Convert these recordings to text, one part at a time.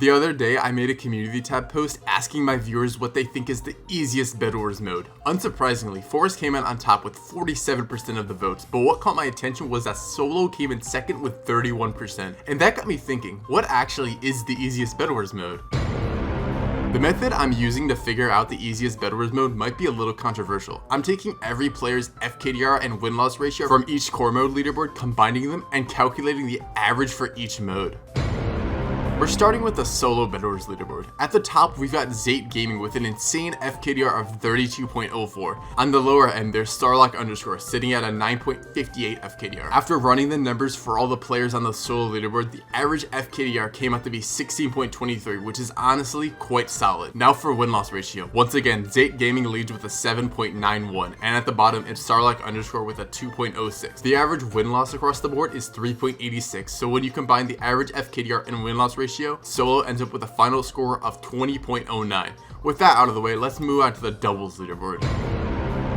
The other day, I made a community tab post asking my viewers what they think is the easiest Bedwars mode. Unsurprisingly, Forest came out on top with 47% of the votes, but what caught my attention was that Solo came in second with 31%. And that got me thinking, what actually is the easiest Bedwars mode? The method I'm using to figure out the easiest Bedwars mode might be a little controversial. I'm taking every player's FKDR and win-loss ratio from each core mode leaderboard, combining them, and calculating the average for each mode. We're starting with the solo Bedwars leaderboard. At the top, we've got Zate Gaming with an insane FKDR of 32.04. On the lower end, there's Starlock Underscore sitting at a 9.58 FKDR. After running the numbers for all the players on the solo leaderboard, the average FKDR came out to be 16.23, which is honestly quite solid. Now for win-loss ratio. Once again, Zate Gaming leads with a 7.91, and at the bottom, it's Starlock Underscore with a 2.06. The average win-loss across the board is 3.86, so when you combine the average FKDR and win-loss ratio, Solo ends up with a final score of 20.09. With that out of the way, let's move on to the doubles leaderboard.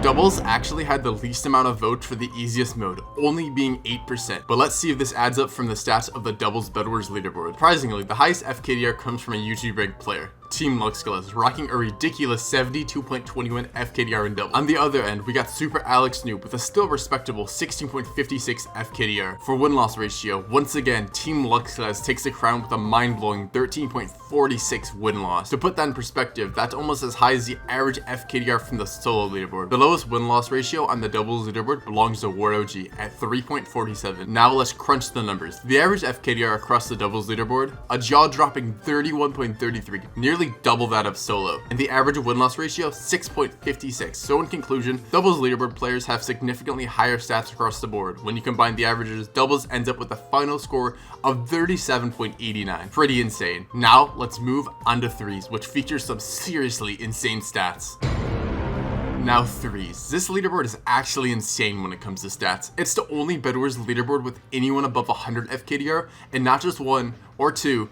Doubles actually had the least amount of votes for the easiest mode, only being 8%, but let's see if this adds up from the stats of the doubles Bedwars leaderboard. Surprisingly, the highest FKDR comes from a YouTube ranked player, Team LelItzPanda, rocking a ridiculous 72.21 FKDR in double. On the other end, we got Super Alex Noob with a still respectable 16.56 FKDR. For win-loss ratio, once again, Team LelItzPanda takes the crown with a mind-blowing 13.46 win-loss. To put that in perspective, that's almost as high as the average FKDR from the solo leaderboard. The lowest win-loss ratio on the doubles leaderboard belongs to WarOG at 3.47. Now let's crunch the numbers. The average FKDR across the doubles leaderboard, a jaw-dropping 31.33, nearly double that of solo, and the average win-loss ratio 6.56. So in conclusion, doubles leaderboard players have significantly higher stats across the board. When you combine the averages, doubles ends up with a final score of 37.89. Pretty insane. Now let's move on to threes, which features some seriously insane stats. Now threes. This leaderboard is actually insane when it comes to stats. It's the only Bedwars leaderboard with anyone above 100 FKDR, and not just one or two.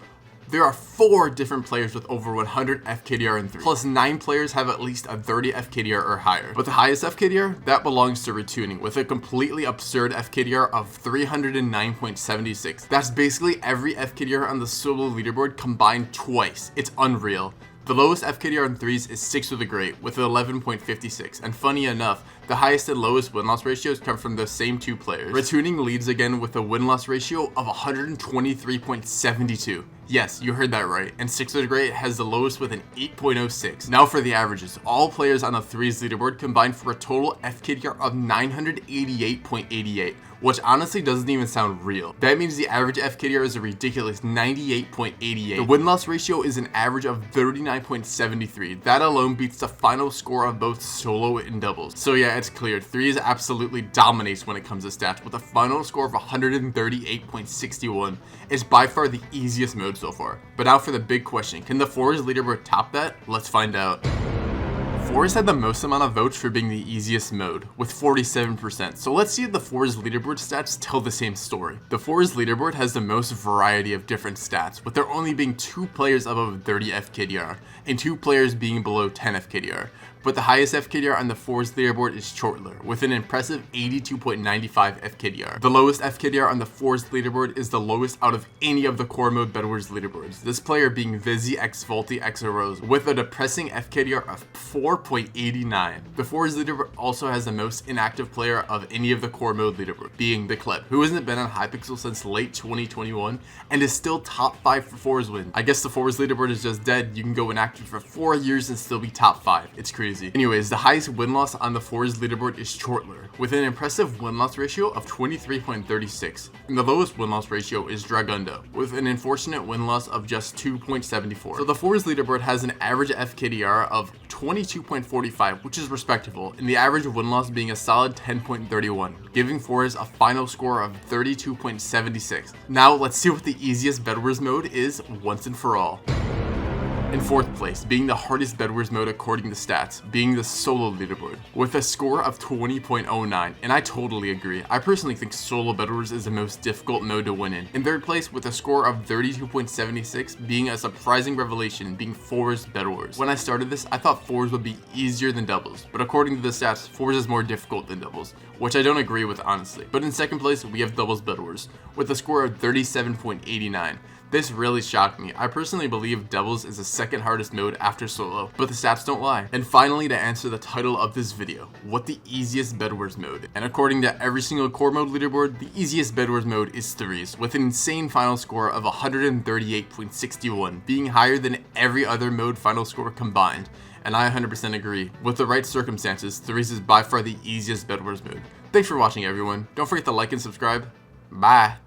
There are 4 different players with over 100 FKDR in 3, plus 9 players have at least a 30 FKDR or higher. But the highest FKDR, that belongs to Retuning, with a completely absurd FKDR of 309.76. That's basically every FKDR on the solo leaderboard combined twice. It's unreal. The lowest FKDR in threes is 6 with a Great, with 11.56, and funny enough, the highest and lowest win-loss ratios come from the same 2 players. Retuning leads again with a win-loss ratio of 123.72. Yes, you heard that right, and 6 with a Great has the lowest with an 8.06. Now for the averages. All players on the threes leaderboard combined for a total FKDR of 988.88. which honestly doesn't even sound real. That means the average FKDR is a ridiculous 98.88. The win-loss ratio is an average of 39.73. That alone beats the final score of both solo and doubles. So yeah, it's clear, threes absolutely dominates when it comes to stats, with a final score of 138.61. It's by far the easiest mode so far. But now for the big question, can the Forest leaderboard top that? Let's find out. Forest had the most amount of votes for being the easiest mode, with 47%. So let's see if the Forest leaderboard stats tell the same story. The Forest leaderboard has the most variety of different stats, with there only being 2 players above 30 FKDR, and 2 players being below 10 FKDR. But the highest FKDR on the Forest leaderboard is Chortler, with an impressive 82.95 FKDR. The lowest FKDR on the Forest leaderboard is the lowest out of any of the core mode Bedwars leaderboards, this player being Vizzy x Volty x Rose, with a depressing FKDR of 4.89. The Forest leaderboard also has the most inactive player of any of the core mode leaderboard, being the Kleb, who hasn't been on hypixel since late 2021 and is still top 5 for Forest win. I guess the Forest leaderboard is just dead. You can go inactive for 4 years and still be top 5. It's crazy. Anyways, the highest win-loss on the Forest leaderboard is Chortler, with an impressive win-loss ratio of 23.36, and the lowest win-loss ratio is Dragundo, with an unfortunate win-loss of just 2.74. So the Forest leaderboard has an average FKDR of 22.45, which is respectable, and the average win-loss being a solid 10.31, giving Forest a final score of 32.76. Now let's see what the easiest Bedwars mode is once and for all. In 4th place, being the hardest Bedwars mode according to stats, being the solo leaderboard, with a score of 20.09, and I totally agree. I personally think solo Bedwars is the most difficult mode to win in. In 3rd place, with a score of 32.76, being a surprising revelation, being Forest Bedwars. When I started this, I thought Forest would be easier than doubles, but according to the stats, Forest is more difficult than doubles, which I don't agree with honestly. But in 2nd place, we have doubles Bedwars, with a score of 37.89. This really shocked me. I personally believe Devils is the second hardest mode after solo, but the stats don't lie. And finally, to answer the title of this video, what the easiest Bedwars mode? And according to every single core mode leaderboard, the easiest Bedwars mode is 3s, with an insane final score of 138.61, being higher than every other mode final score combined. And I 100% agree. With the right circumstances, 3s is by far the easiest Bedwars mode. Thanks for watching, everyone. Don't forget to like and subscribe. Bye.